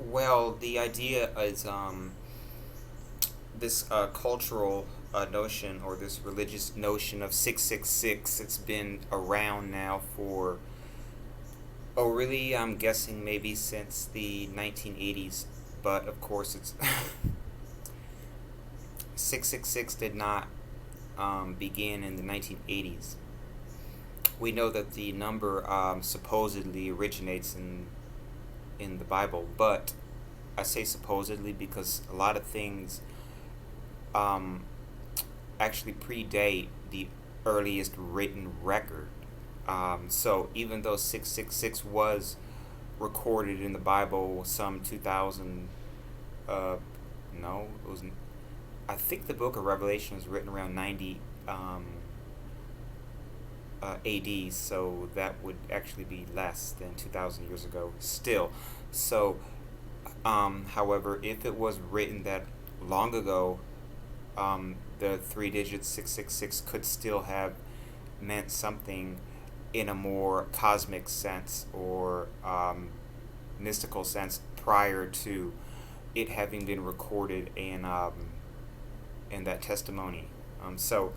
Well, the idea is this cultural notion or this religious notion of 666. It's been around now for, oh, really, I'm guessing maybe since the 1980s. But of course, it's 666 did not begin in the 1980s. We know that the number supposedly originates in the Bible, but I say supposedly because a lot of things um, actually predate the earliest written record. So even though 666 was recorded in the Bible some 2000, uh, no, it was, I think the book of Revelation was written around 90 AD, so that would actually be less than 2,000 years ago still. So, however, if it was written that long ago, the three digits 666 could still have meant something in a more cosmic sense or mystical sense prior to it having been recorded in that testimony. So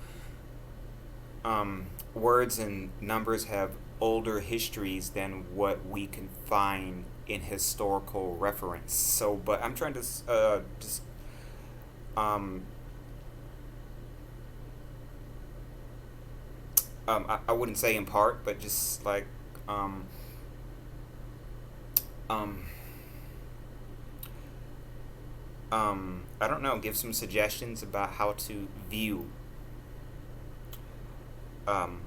words and numbers have older histories than what we can find in historical reference. So, but I'm trying to just um, I wouldn't say in part, but just like um, um, I don't know, give some suggestions about how to view, um,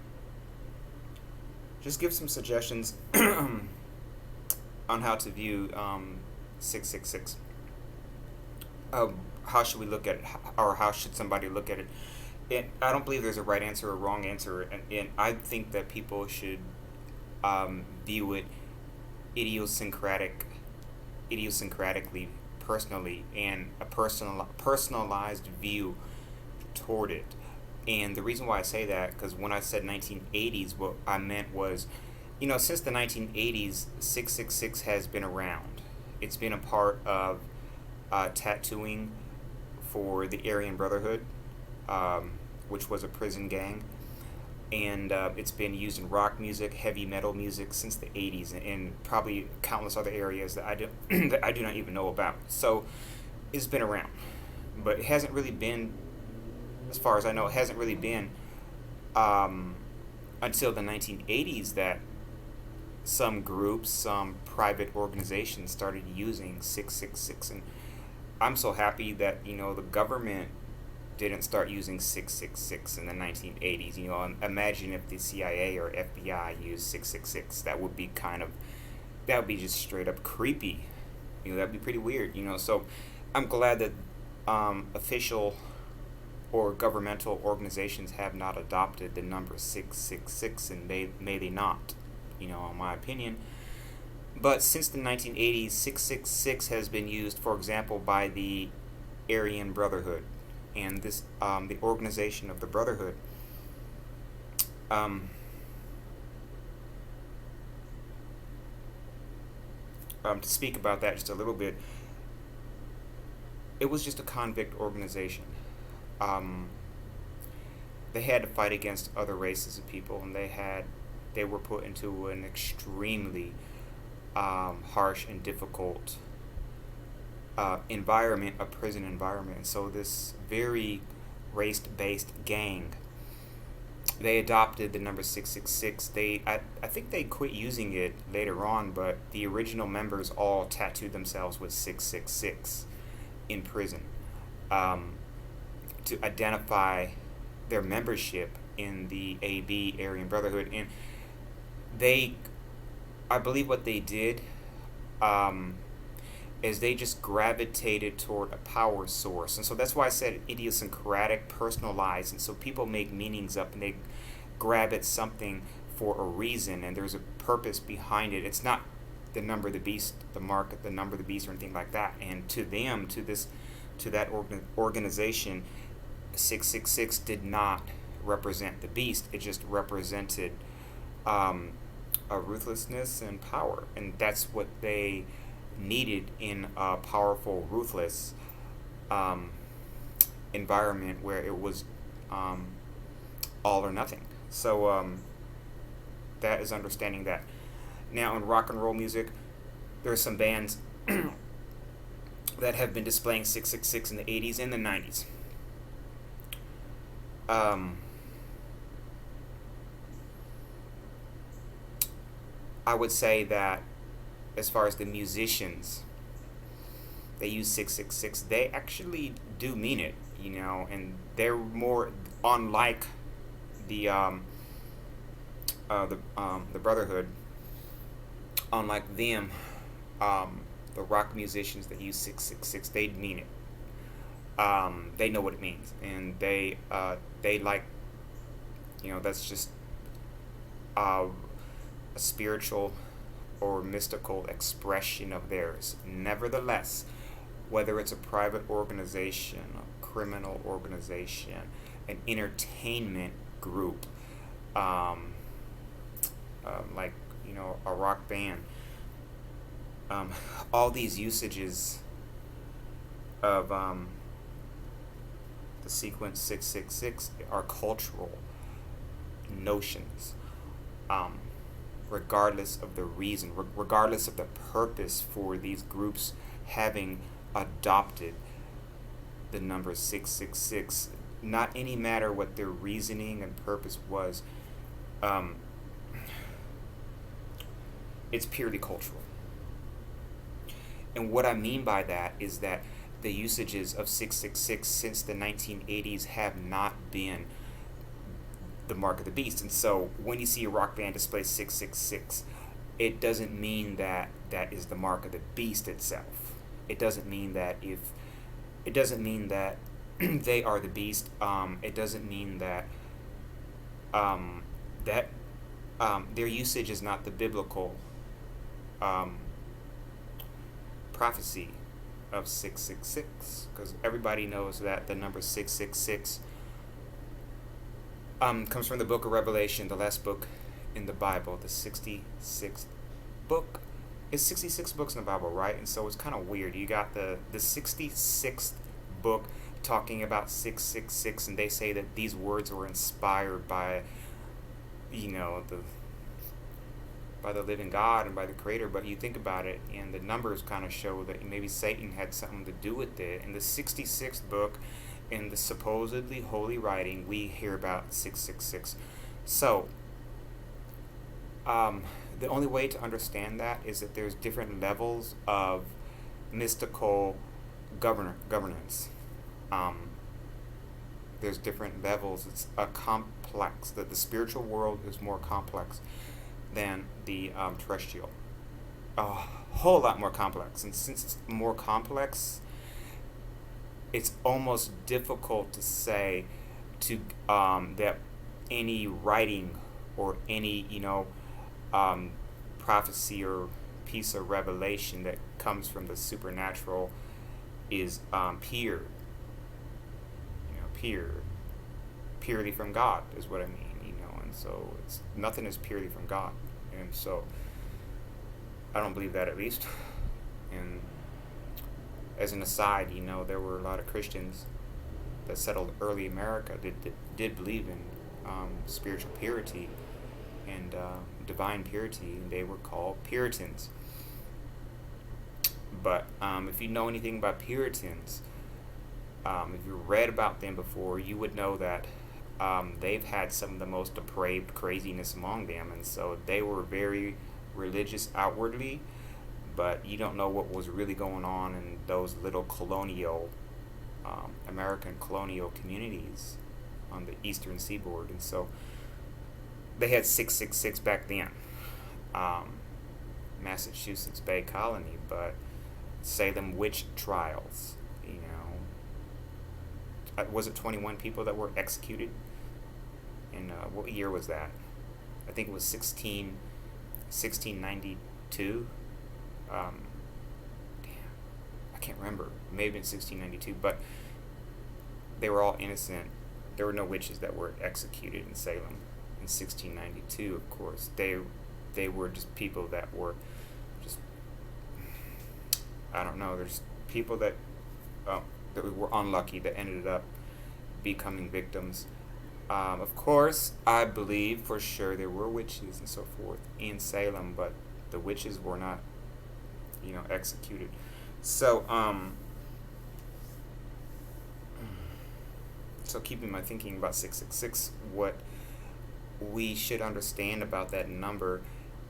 just give some suggestions on how to view 666. How should we look at it, or how should somebody look at it? I don't believe there's a right answer or wrong answer, and I think that people should view it idiosyncratic, idiosyncratically, personally, and a personalized view toward it. And the reason why I say that, because when I said 1980s, what I meant was, since the 1980s, 666 has been around. It's been a part of tattooing for the Aryan Brotherhood, um, which was a prison gang. And it's been used in rock music, heavy metal music since the 80s, and probably countless other areas that I do, that I do not even know about. So it's been around. But it hasn't really been, as far as I know, it hasn't really been um, until the 1980s that some groups, some private organizations started using 666. And I'm so happy that, the government didn't start using 666 in the 1980s. Imagine if the CIA or FBI used 666. That would be just straight up creepy. That'd be pretty weird. So I'm glad that official or governmental organizations have not adopted the number 666, and may they not, in my opinion. But since the 1980s, 666 has been used, for example, by the Aryan Brotherhood. And the organization of the Brotherhood, um, to speak about that just a little bit, it was just a convict organization. Um, they had to fight against other races of people, and they were put into an extremely harsh and difficult environment, a prison environment. So this very race-based gang, they adopted the number 666. I think they quit using it later on, but the original members all tattooed themselves with 666 in prison, um, to identify their membership in the AB, Aryan Brotherhood. And they, I believe what they did, um, is they just gravitated toward a power source. And so that's why I said idiosyncratic, personalized. And so people make meanings up and they grab at something for a reason, and there's a purpose behind it. It's not the number of the beast, the mark, the number of the beast, or anything like that. And to them, to that organization, 666 did not represent the beast. It just represented a ruthlessness and power. And that's what they needed in a powerful, ruthless um, environment where it was um, all or nothing. So that is understanding that. Now, in rock and roll music, there are some bands that have been displaying 666 in the 80s and the 90s. Um, I would say that as far as the musicians, they use 666. They actually do mean it, and they're more unlike the the Brotherhood. Unlike them, the rock musicians that use 666, they mean it. They know what it means, and they like, that's just uh, a spiritual or mystical expression of theirs. Nevertheless, whether it's a private organization, a criminal organization, an entertainment group, um, like, a rock band, um, all these usages of the sequence 666 are cultural notions, um, regardless of the reason, regardless of the purpose for these groups having adopted the number 666. Not any matter what their reasoning and purpose was, um, it's purely cultural. And what I mean by that is that the usages of 666 since the 1980s have not been the mark of the beast. And so when you see a rock band display 666, it doesn't mean that that is the mark of the beast itself. It doesn't mean that they are the beast. It doesn't mean that um, that their usage is not the biblical um, prophecy of 666, because everybody knows that the number 666 comes from the book of Revelation, the last book in the Bible, the 66th book. It's 66 books in the Bible, right? And so it's kind of weird. You got the 66th book talking about 666, and they say that these words were inspired by, the by the living God and by the Creator. But you think about it, and the numbers kind of show that maybe Satan had something to do with it. In the 66th book, in the supposedly holy writing, we hear about 666. So, the only way to understand that is that there's different levels of mystical governance. Um, there's different levels. It's a complex. That the spiritual world is more complex than the terrestrial. A whole lot more complex. And since it's more complex, it's almost difficult to say that any writing or any prophecy or piece of revelation that comes from the supernatural is pure. Purely from God is what I mean. And so it's nothing is purely from God, and so I don't believe that, at least. And as an aside, there were a lot of Christians that settled early America that did believe in spiritual purity and divine purity, and they were called Puritans. But if you know anything about Puritans, if you read about them before, you would know that they've had some of the most depraved craziness among them, and so they were very religious outwardly, but you don't know what was really going on in those little colonial, American colonial communities on the eastern seaboard. And so they had 666 back then, Massachusetts Bay Colony, but Salem witch trials, was it 21 people that were executed? And what year was that? I think it was 1692. Damn, I can't remember. Maybe in 1692, but they were all innocent. There were no witches that were executed in Salem in 1692. Of course, they were just people that were just I don't know. There's people uh, that were unlucky that ended up becoming victims. Of course, I believe for sure there were witches and so forth in Salem, but the witches were not, executed. So, keeping my thinking about 666, what we should understand about that number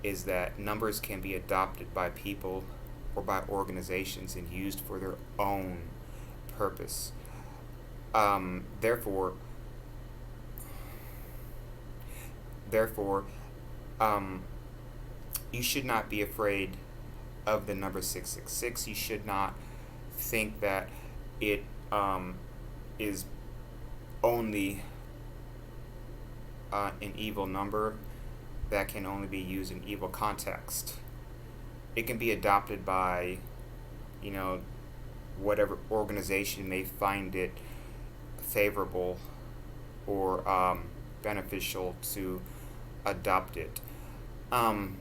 is that numbers can be adopted by people or by organizations and used for their own purpose. Therefore, therefore, um, you should not be afraid of the number 666. You should not think that it is only an evil number that can only be used in evil context. It can be adopted by, you know, whatever organization may find it favorable or beneficial to adopt it. Um,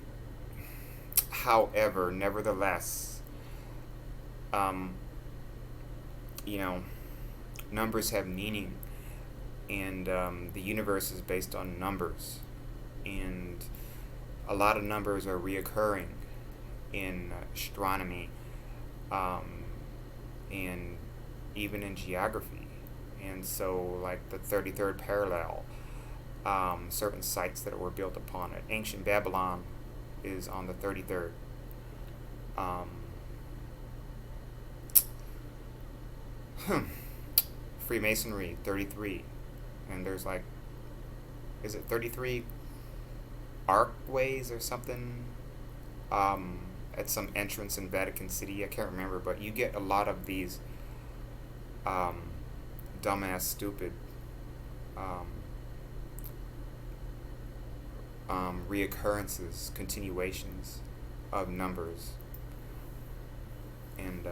However, nevertheless, um, you know, numbers have meaning, and the universe is based on numbers, and a lot of numbers are reoccurring in astronomy, um, and even in geography. And so, like the 33rd parallel, certain sites that were built upon it. Ancient Babylon is on the 33rd. Um, Freemasonry, 33. And there's like, is it 33 archways or something? At some entrance in Vatican City. I can't remember, but you get a lot of these um, dumbass, stupid um, reoccurrences, continuations of numbers, and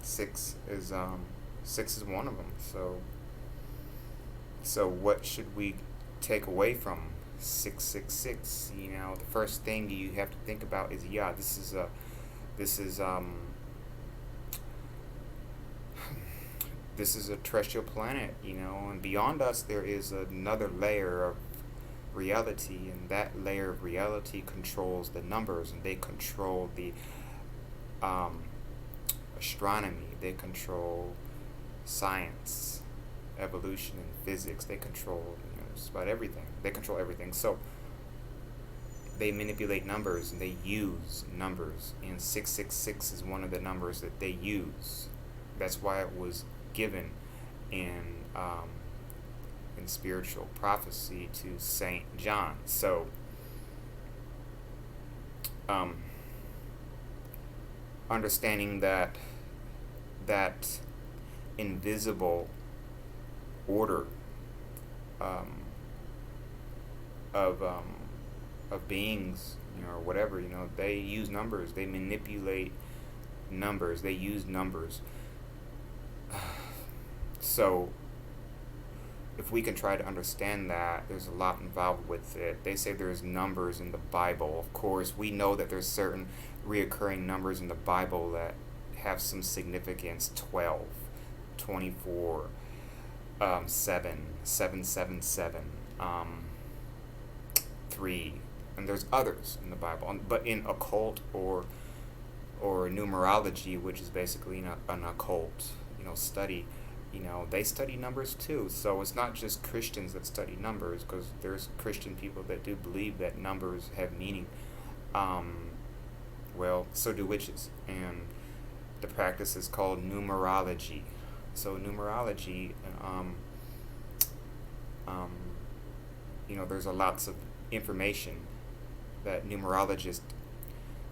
six is six is one of them. So what should we take away from 666? You know, the first thing you have to think about is, this is this is a terrestrial planet, you know, and beyond us there is another layer of reality, and that layer of reality controls the numbers, and they control the um, astronomy, they control science, evolution, and physics. They control, just about everything. They control everything. So they manipulate numbers, and they use numbers, and 666 is one of the numbers that they use. That's why it was given in spiritual prophecy to Saint John. So understanding that invisible order of beings, or whatever, they use numbers, they manipulate numbers, they use numbers. So if we can try to understand that, there's a lot involved with it. They say there's numbers in the Bible. Of course, we know that there's certain reoccurring numbers in the Bible that have some significance. 12, 24, 7, 777, 3, and there's others in the Bible. But in occult or numerology, which is basically an occult, study, they study numbers too. So it's not just Christians that study numbers, because there's Christian people that do believe that numbers have meaning. Well, so do witches, and the practice is called numerology. So numerology, there's a lots of information that numerologists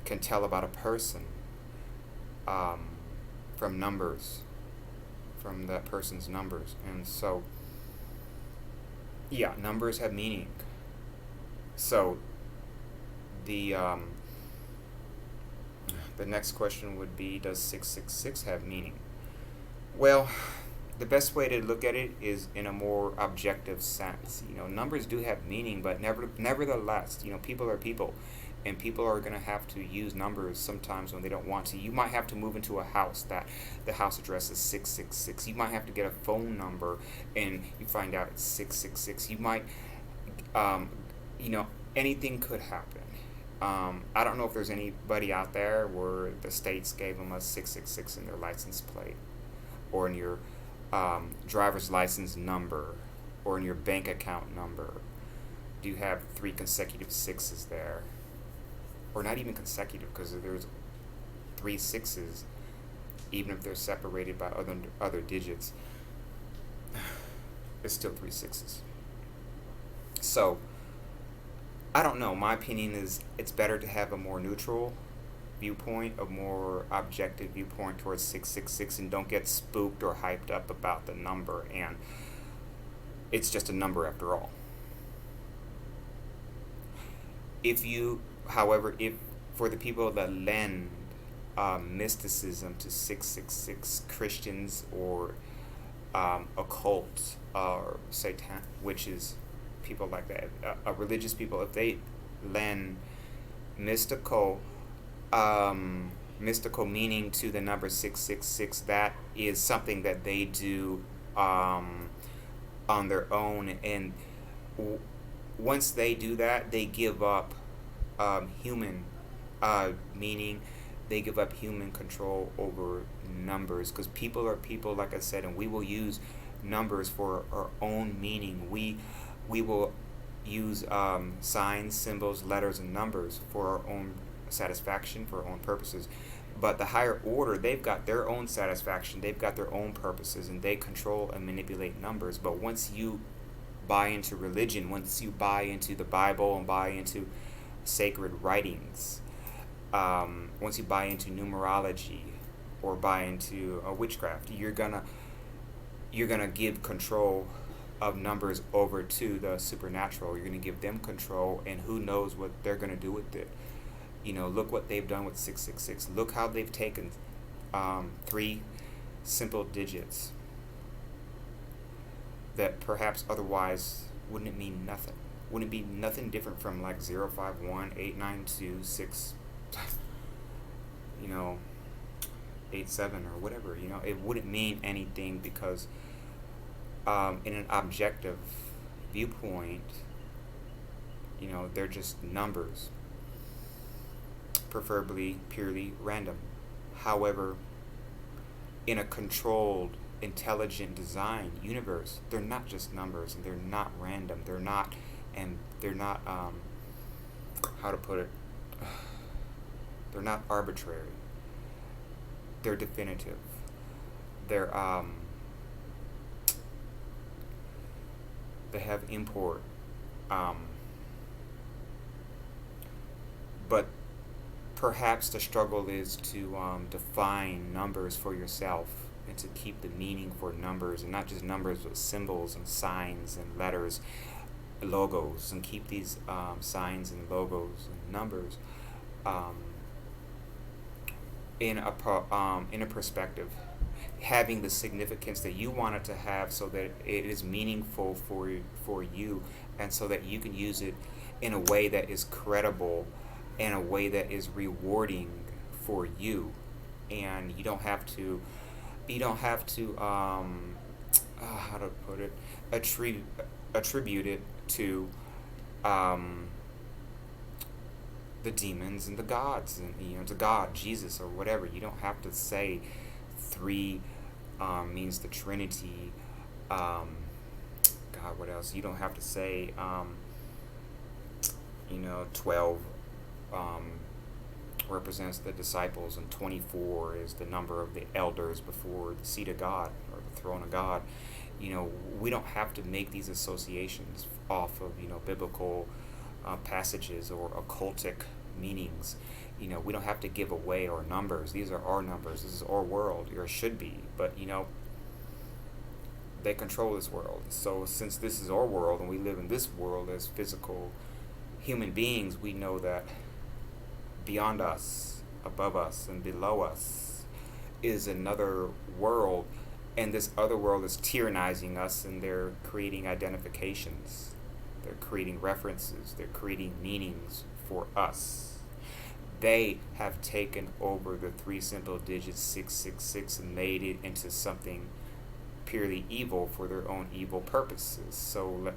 can tell about a person from numbers, from that person's numbers. And so, yeah, numbers have meaning. So the next question would be, does 666 have meaning? Well, the best way to look at it is in a more objective sense. Numbers do have meaning, but nevertheless, people are people, And people are going to have to use numbers sometimes when they don't want to. You might have to move into a house that the house address is 666. You might have to get a phone number and you find out it's 666. You might, um, you know, anything could happen. I don't know if there's anybody out there where the states gave them a 666 in their license plate or in your driver's license number or in your bank account number. Do you have three consecutive sixes there? Or not even consecutive, because there's three sixes, even if they're separated by other digits, it's still three sixes. So I don't know. My opinion is it's better to have a more neutral viewpoint, a more objective viewpoint towards 666, and don't get spooked or hyped up about the number. And it's just a number after all. If you, however, if for the people that lend mysticism to 666, Christians or occult or Satan, which is people like that, religious people, if they lend mystical mystical meaning to the number 666, that is something that they do on their own, and w- once they do that, they give up human meaning. They give up human control over numbers, because people are people, like I said, and we will use numbers for our own meaning. We will use signs, symbols, letters, and numbers for our own satisfaction, for our own purposes. But the higher order, they've got their own satisfaction, they've got their own purposes, and they control and manipulate numbers. But once you buy into religion, once you buy into the Bible and buy into sacred writings, once you buy into numerology or buy into witchcraft, you're gonna give control of numbers over to the supernatural. You're gonna give them control, and who knows what they're gonna do with it. Look what they've done with 666. Look how they've taken three simple digits that perhaps otherwise wouldn't mean nothing. Wouldn't be nothing different from like 051 892 6, 87 or whatever. It wouldn't mean anything because in an objective viewpoint, they're just numbers, preferably purely random. However, in a controlled, intelligent design universe, they're not just numbers, and they're not random. They're not how to put it. They're not arbitrary. They're definitive. They're they have import. But perhaps the struggle is to define numbers for yourself and to keep the meaning for numbers, and not just numbers but symbols and signs and letters, logos, and keep these signs and logos and numbers in a perspective, having the significance that you want it to have, so that it is meaningful for you, and so that you can use it in a way that is credible, in a way that is rewarding for you. And you don't have to how to put it, attribute it to the demons and the gods, and to God, Jesus, or whatever. You don't have to say three means the Trinity. God, what else? You don't have to say 12 represents the disciples, and 24 is the number of the elders before the seat of God or the throne of God. We don't have to make these associations off of biblical passages or occultic meanings. We don't have to give away our numbers. These are our numbers. This is our world, or should be. But they control this world. So since this is our world and we live in this world as physical human beings, we know that beyond us, above us, and below us is another world, and this other world is tyrannizing us, and they're creating identifications, they're creating references, they're creating meanings for us. they have taken over the three simple digits 666 and made it into something purely evil for their own evil purposes. So